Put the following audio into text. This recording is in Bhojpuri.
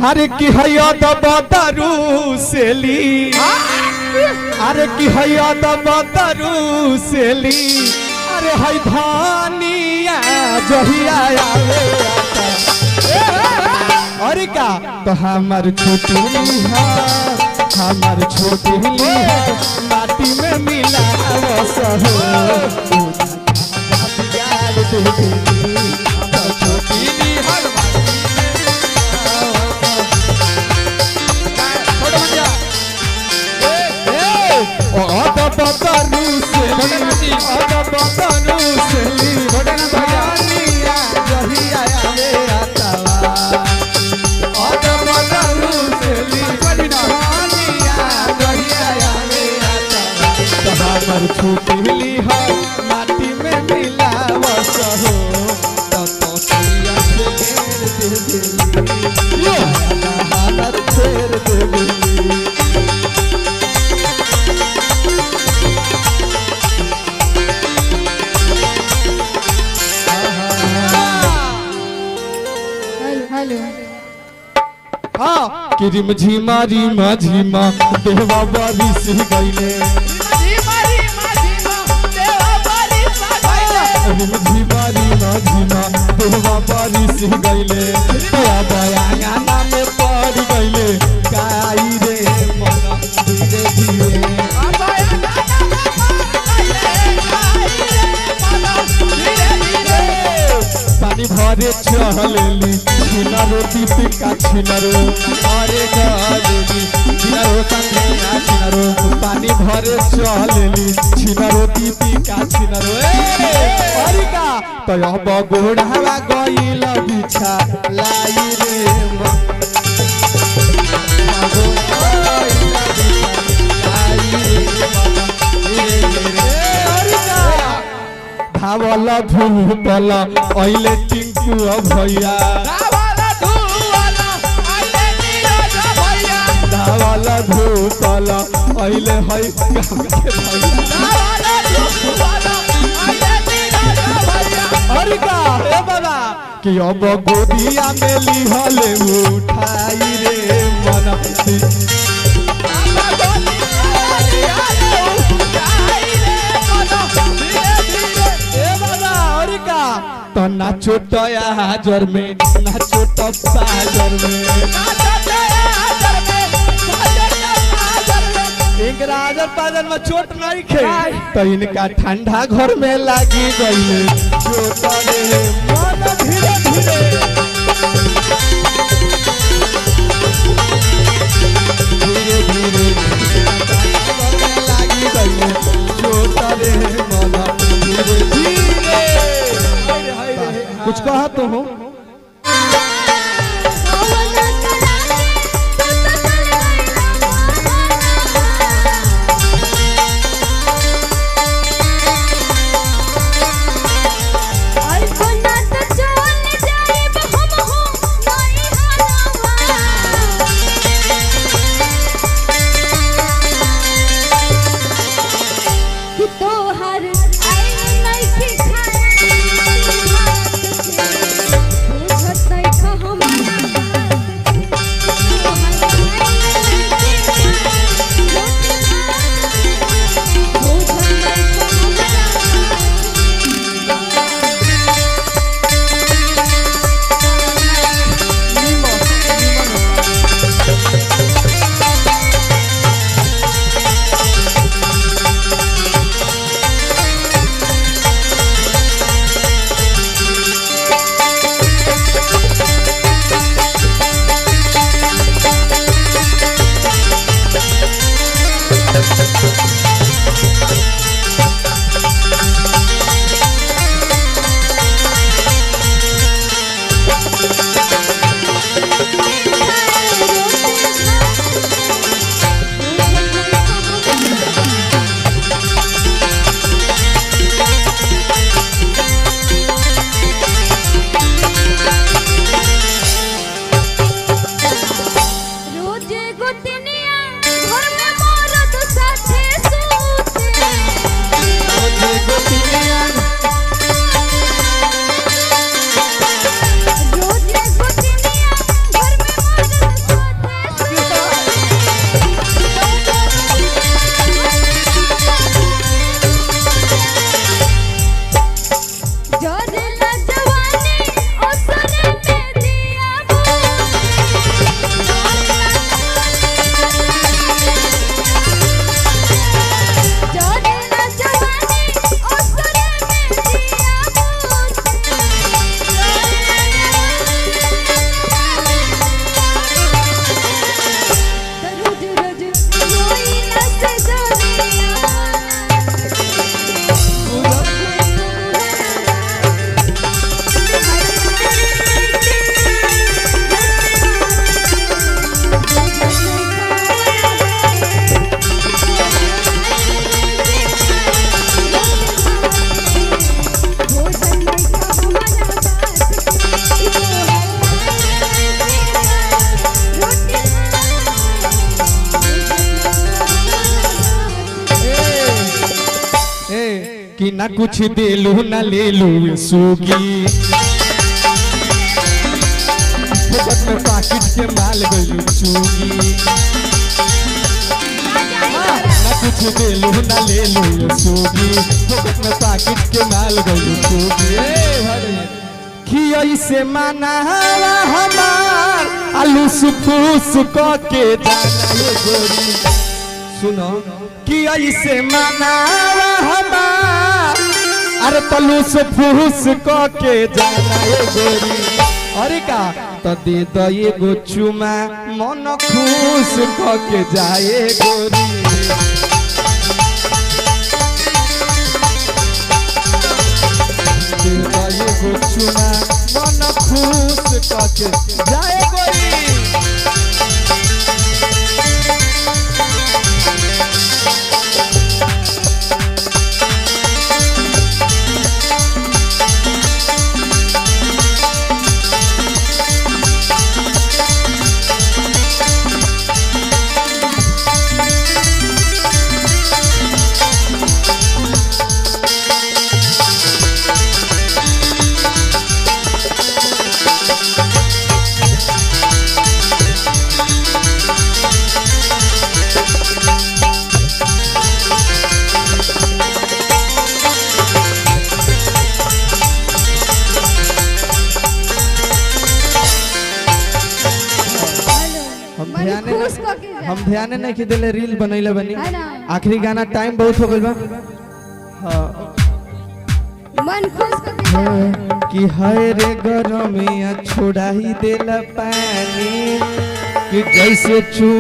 अरे की हैया दबदारू सेली अरे की हैया दबदारू सेली अरे है धानिया जहिया आवे अरे का तो हमार छोटी हमार छोटी माटी में मिला सहो छूटी मिली है माटी में मिला सहो तो तोसिया से घेर दे ये हालत फेर दे हेलो हाँ किरिम झीमा रीमा झीमा देवा बारिश गईले झीमा रीमा झीमा देवा बारिश गईले दया दया गाना में पड़ गईले गाई रे मन धीरे धीरे पानी भरे चलेली छिनरो दीपिका छिनरो अरे गलेली छिनरो कन्हैया छिनरो पानी भरे चलेली छिनरो दीपिका छिनरो अरे का तो अब गोढ़ावा गइल बिछा लाई रे धावल धूपल अइले टिंकू भैया धावल धूपल अइले है गाँव के भैया अरे का हे बाबा कि अब गोदिया में लिहले उठाई रे मन तो नाचो टया हाजर में नाचो टप्पाजर में एक राजर पाजर में चोट नहीं खे तो इनका ठंडा घर में लागी गई चोट रे मन धीरे धीरे धीरे धीरे घर में लागी गई चोट रे मन धीरे धीरे कुछ कहा तो हो कि ना कुछ देलू ना ले लू सूगी फोकट में पाकिट के माल गइलू चूगी ना कुछ देलू ना ले लू सूगी फोकट में पाकिट के माल गइलू चूगी कि ऐसे मनावा हमार आलू सुफूस क के जाना ये गोरी सुनो कि ऐसे मनावा हमार अरे तलू सुफूस क के जाना ये गोरी अरे का तो दे दो ये गो चुमा मन खुश क के जाए गोरी चुना मन खुश करके जाए गोरी हम ध्यान नहीं कि दिले रील बनैले बनी आखिरी गाना टाइम बहुत हो गइल बा हां मन खुश कर कि हाय रे गरमिया छोड़ा ही देला पानी कि जैसे चुए